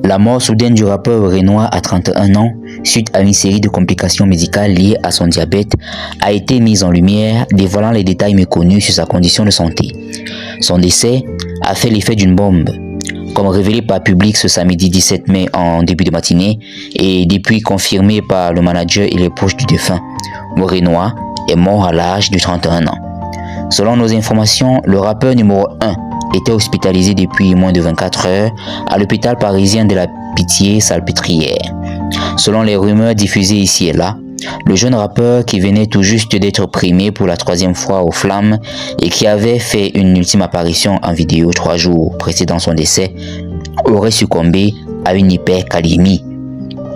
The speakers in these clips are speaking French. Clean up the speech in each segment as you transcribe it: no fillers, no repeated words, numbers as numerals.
La mort soudaine du rappeur Renoir à 31 ans, suite à une série de complications médicales liées à son diabète, a été mise en lumière, dévoilant les détails méconnus sur sa condition de santé. Son décès a fait l'effet d'une bombe. Comme révélé par Public ce samedi 17 mai en début de matinée, et depuis confirmé par le manager et les proches du défunt, Renoir est mort à l'âge de 31 ans. Selon nos informations, le rappeur numéro 1 était hospitalisé depuis moins de 24 heures à l'hôpital parisien de la Pitié-Salpêtrière. Selon les rumeurs diffusées ici et là, le jeune rappeur qui venait tout juste d'être primé pour la 3e fois aux flammes et qui avait fait une ultime apparition en vidéo 3 jours précédant son décès aurait succombé à une hypercalémie.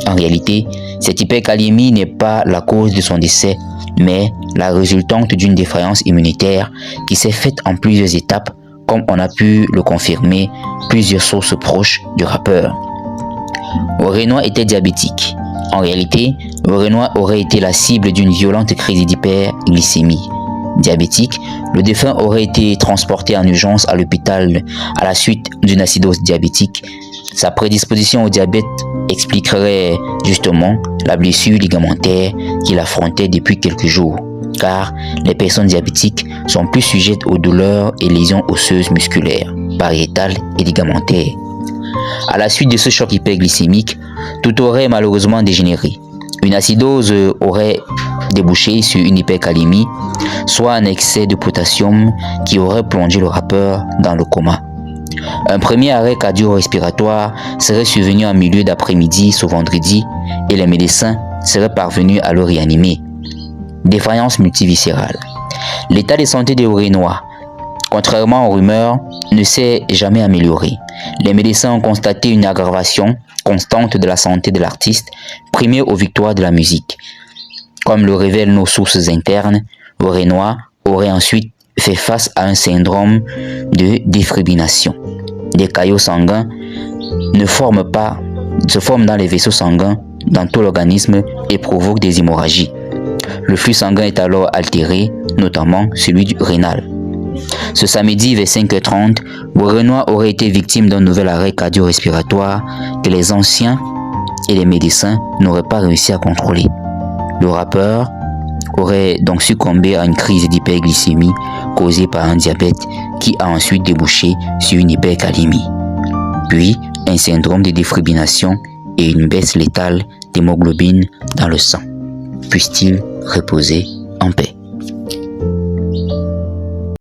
En réalité, cette hypercalémie n'est pas la cause de son décès, mais la résultante d'une défaillance immunitaire qui s'est faite en plusieurs étapes, comme on a pu le confirmer plusieurs sources proches du rappeur. Renoir était diabétique. En réalité, Renoir aurait été la cible d'une violente crise d'hyperglycémie. Diabétique, le défunt aurait été transporté en urgence à l'hôpital à la suite d'une acidose diabétique. Sa prédisposition au diabète expliquerait justement la blessure ligamentaire qu'il affrontait depuis quelques jours, car les personnes diabétiques sont plus sujettes aux douleurs et lésions osseuses musculaires, pariétales et ligamentaires. À la suite de ce choc hyperglycémique, tout aurait malheureusement dégénéré. Une acidose aurait débouché sur une hypercalémie, soit un excès de potassium qui aurait plongé le rappeur dans le coma. Un premier arrêt cardio-respiratoire serait survenu en milieu d'après-midi ce vendredi et les médecins seraient parvenus à le réanimer. Défaillance multiviscérale. L'état de santé de Renoir, contrairement aux rumeurs, ne s'est jamais amélioré. Les médecins ont constaté une aggravation constante de la santé de l'artiste, primé aux victoires de la musique. Comme le révèlent nos sources internes, Renoir aurait ensuite fait face à un syndrome de défibrillation. Des caillots sanguins se forment dans les vaisseaux sanguins dans tout l'organisme et provoquent des hémorragies. Le flux sanguin est alors altéré, notamment celui du rénal. Ce samedi vers 5h30, Renoir aurait été victime d'un nouvel arrêt cardio-respiratoire que les anciens et les médecins n'auraient pas réussi à contrôler. Le rappeur aurait donc succombé à une crise d'hyperglycémie causée par un diabète qui a ensuite débouché sur une hypercalémie, puis un syndrome de défibrillation et une baisse létale d'hémoglobine dans le sang. Puisse-t-il reposer